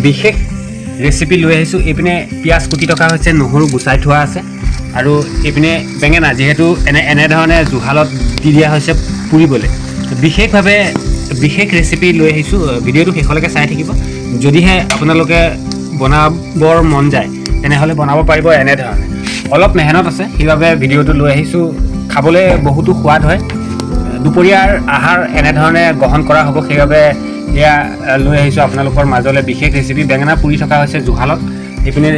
বিশেষ ৰেচিপি লৈ আহিছোঁ। এইপিনে পিঁয়াজ কুটি থকা হৈছে, নহৰু গুচাই থোৱা আছে, আৰু এইপিনে বেঙেনা যিহেতু এনেধৰণে জুহালত দি দিয়া হৈছে পুৰিবলৈ। বিশেষভাৱে বিশেষ ৰেচিপি লৈ আহিছোঁ। ভিডিঅ'টো শেষলৈকে চাই থাকিব। যদিহে আপোনালোকে বনাবৰ মন যায় তেনেহ'লে বনাব পাৰিব এনেধৰণে। অলপ মেহনত আছে, সেইবাবে ভিডিঅ'টো লৈ আহিছোঁ। খাবলৈ বহুতো সোৱাদ হয়। দুপৰীয়াৰ আহাৰ এনেধৰণে গ্ৰহণ কৰা হ'ব, সেইবাবে এয়া লৈ আহিছোঁ আপোনালোকৰ মাজলৈ বিশেষ ৰেচিপি। বেঙেনা পুৰি থকা হৈছে জুহালত, এইপিনে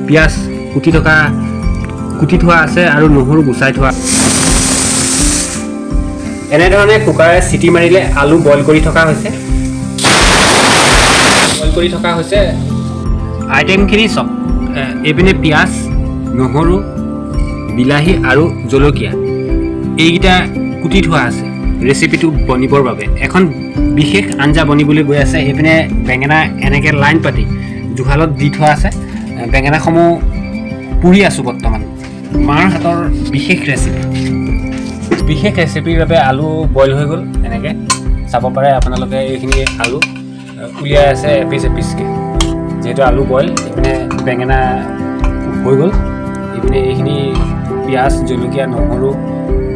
পিঁয়াজ কুটি থোৱা আছে আৰু নহৰু গুচাই থোৱা। এনেধৰণে কুকাৰে চিটি মাৰিলে আলু বইল কৰি থকা হৈছে। আইটেমখিনি চব এইপিনে পিঁয়াজ, নহৰু, বিলাহী আৰু জলকীয়া এইকেইটা কুটি থোৱা আছে ৰেচিপিটো বনিবৰ বাবে। এখন বিশেষ আঞ্জা বনিবলৈ গৈ আছে। এইপিনে বেঙেনা এনেকৈ লাইন পাতি জুহালত দি থোৱা আছে। বেঙেনাসমূহ পুৰি আছোঁ বৰ্তমান। মাৰ হাতৰ বিশেষ ৰেচিপিৰ বাবে আলু বইল হৈ গ'ল। এনেকৈ চাব পাৰে আপোনালোকে। এইখিনি আলু উলিয়াই আছে এপিচকৈ, যিহেতু আলু বইল। এইপিনে বেঙেনা হৈ গ'ল। এইপিনে এইখিনি পিঁয়াজ, জলকীয়া, নহৰু,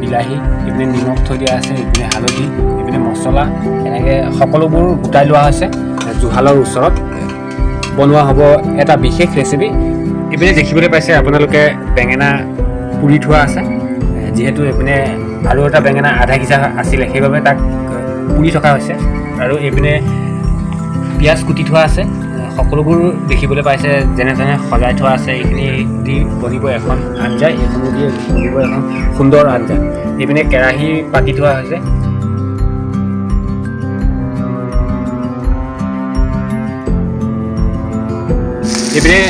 বিলাহী, এইপিনে নিমখ থৈ দিয়া আছে, এইপিনে হালধি, এইপিনে মছলা, এনেকৈ সকলোবোৰ গোটাই লোৱা হৈছে। জুহালৰ ওচৰত বনোৱা হ'ব এটা বিশেষ ৰেচিপি। এইপিনে দেখিবলৈ পাইছে আপোনালোকে বেঙেনা পুৰি থোৱা আছে, যিহেতু এইপিনে আৰু এটা বেঙেনা আধা সিজা আছিলে, সেইবাবে তাক পুৰি থকা হৈছে। আৰু এইপিনে পিঁয়াজ কুটি থোৱা আছে। সকলোবোৰ দেখিবলৈ পাইছে যেনেধৰণে সজাই থোৱা আছে। এইখিনি দি বনিব এখন আঞ্জা, এইসমূহ দি বনিব এখন সুন্দৰ আঞ্জা। এইপিনে কেৰাহী পাতি থোৱা হৈছে। এইপিনে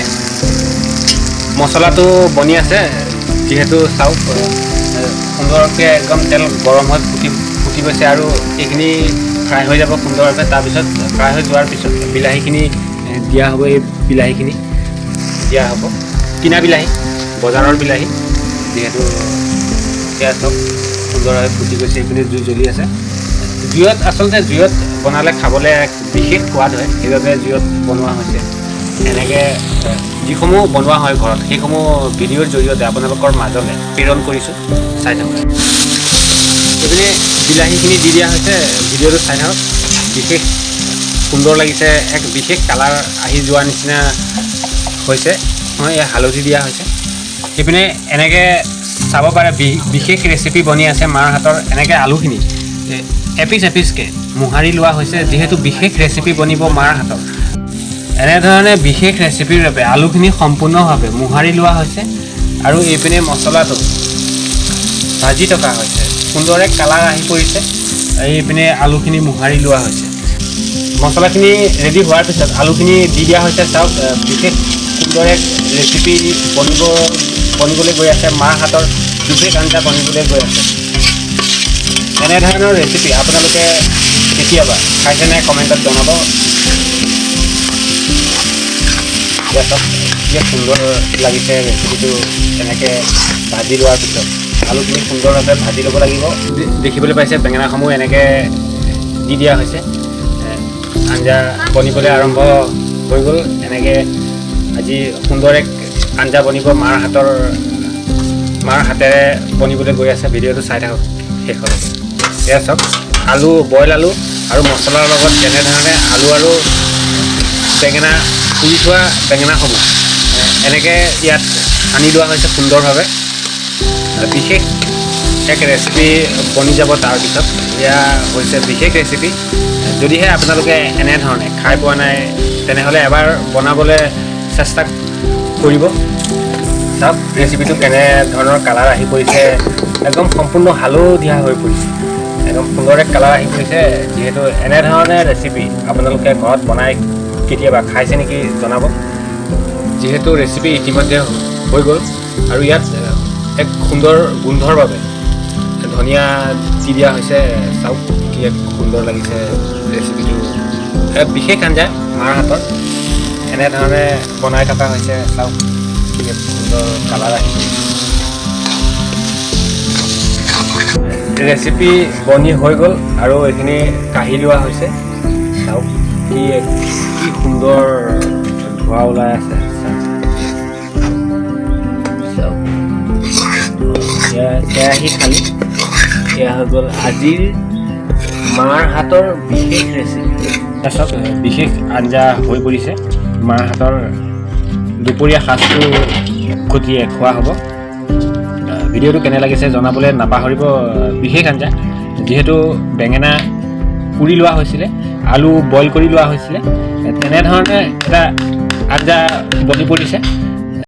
মছলাটো বনি আছে, যিহেতু চাওক সুন্দৰকৈ একদম তেল গৰম হৈ ফুটি গৈছে, আৰু এইখিনি ফ্ৰাই হৈ যাব সুন্দৰভাৱে। তাৰপিছত ফ্ৰাই হৈ যোৱাৰ পিছত বিলাহীখিনি দিয়া হ'ব। এই বিলাহীখিনি দিয়া হ'ব, কিনা বিলাহী, বজাৰৰ বিলাহী, যিহেতু এতিয়া চব সুন্দৰভাৱে ফুটি গৈছে। এইপিনে জুই জ্বলি আছে। জুইত বনালে খাবলৈ বিশেষ সোৱাদ হয়, সেইবাবে জুইত বনোৱা হৈছে। এনেকৈ যিসমূহ বনোৱা হয় ঘৰত, সেইসমূহ ভিডিঅ'ৰ জৰিয়তে আপোনালোকৰ মাজলৈ প্ৰেৰণ কৰিছোঁ, চাই থাকক। এইপিনে বিলাহীখিনি দি দিয়া হৈছে, ভিডিঅ'টো চাই থাকক। বিশেষ সুন্দৰ লাগিছে, এক বিশেষ কালাৰ আহি যোৱাৰ নিচিনা হৈছে। হালধি দিয়া হৈছে। এইপিনে এনেকৈ চাব পাৰে বিশেষ ৰেচিপি বনি আছে মাৰ হাতৰ। এনেকৈ আলুখিনি এপিচকৈ মোহাৰি লোৱা হৈছে, যিহেতু বিশেষ ৰেচিপি বনিব মাৰ হাতৰ। এনেধৰণে বিশেষ ৰেচিপিৰ বাবে আলুখিনি সম্পূৰ্ণভাৱে মোহাৰি লোৱা হৈছে, আৰু এইপিনে মছলাটো ভাজি থকা হৈছে। সুন্দৰ এক কালাৰ আহি পৰিছে। এইপিনে আলুখিনি মোহাৰি লোৱা হৈছে। মছলাখিনি ৰেডি হোৱাৰ পিছত আলুখিনি দি দিয়া হৈছে। চাওক বিশেষ সুন্দৰ এক ৰেচিপি বনিবলৈ গৈ আছে। মাৰ হাতৰ বিশেষ আঞ্জা বনিবলৈ গৈ আছে। এনেধৰণৰ ৰেচিপি আপোনালোকে কেতিয়াবা খাইছেনে কমেণ্টত জনাব। চাওক কি সুন্দৰ লাগিছে ৰেচিপিটো। এনেকৈ ভাজি লোৱাৰ পিছত আলুখিনি সুন্দৰভাৱে ভাজি ল'ব লাগিব। দেখিবলৈ পাইছে বেঙেনাসমূহ এনেকৈ দি দিয়া হৈছে। আঞ্জা বনিবলৈ আৰম্ভ হৈ গ'ল। এনেকৈ আজি সুন্দৰ এক আঞ্জা বনিব মাৰ হাতেৰে বনিবলৈ গৈ আছে। ভিডিঅ'টো চাই থাকক শেষলৈকে। এয়া চাওক বইল আলু আৰু মছলাৰ লগত যেনেধৰণে আলু আৰু বেঙেনা পুৰি থোৱা বেঙেনাসমূহ এনেকৈ ইয়াত সানি লোৱা হৈছে সুন্দৰভাৱে। বিশেষ এক ৰেচিপি বনি যাব। তাৰপিছত এয়া হৈছে বিশেষ ৰেচিপি। যদিহে আপোনালোকে এনেধৰণে খাই পোৱা নাই তেনেহ'লে এবাৰ বনাবলৈ চেষ্টা কৰিব। চাওক ৰেচিপিটো কেনেধৰণৰ কালাৰ আহি পৰিছে। একদম সম্পূৰ্ণ হালধীয়া হৈ পৰিছে। একদম সুন্দৰ এক কালাৰ আহি পৰিছে। যিহেতু এনেধৰণে ৰেচিপি আপোনালোকে ঘৰত বনাই কেতিয়াবা খাইছে নেকি জনাব। যিহেতু ৰেচিপি ইতিমধ্যে হৈ গ'ল, আৰু ইয়াত এক সুন্দৰ গোন্ধৰ বাবে ধনিয়া দি দিয়া হৈছে। চাওক কি এক সুন্দৰ লাগিছে ৰেচিপিটো। এক বিশেষ আঞ্জা মাৰ হাতৰ এনেধৰণে বনাই থকা হৈছে। চাওক কি এক সুন্দৰ কালাৰ আহিছে। ৰেচিপি বনি হৈ গ'ল, আৰু এইখিনি কাঢ়ি লোৱা হৈছে। চাওক কি সুন্দৰ ধোঁৱা ওলাই আছে। কেৰাহী খালি এয়া হৈ গ'ল আজিৰ মাৰ হাতৰ বিশেষ ৰেচিপি। তাৰপিছত বিশেষ আঞ্জা হৈ পৰিছে। মাৰ হাতৰ দুপৰীয়া সাঁজটো খুটিয়ে খোৱা হ'ব। ভিডিঅ'টো কেনে লাগিছে জনাবলৈ নাপাহৰিব। বিশেষ আঞ্জা, যিহেতু বেঙেনা পুৰি লোৱা হৈছিলে, আলু বইল কৰি লোৱা হৈছিলে, তেনেধৰণে এটা আঞ্জা বনি পৰিছে।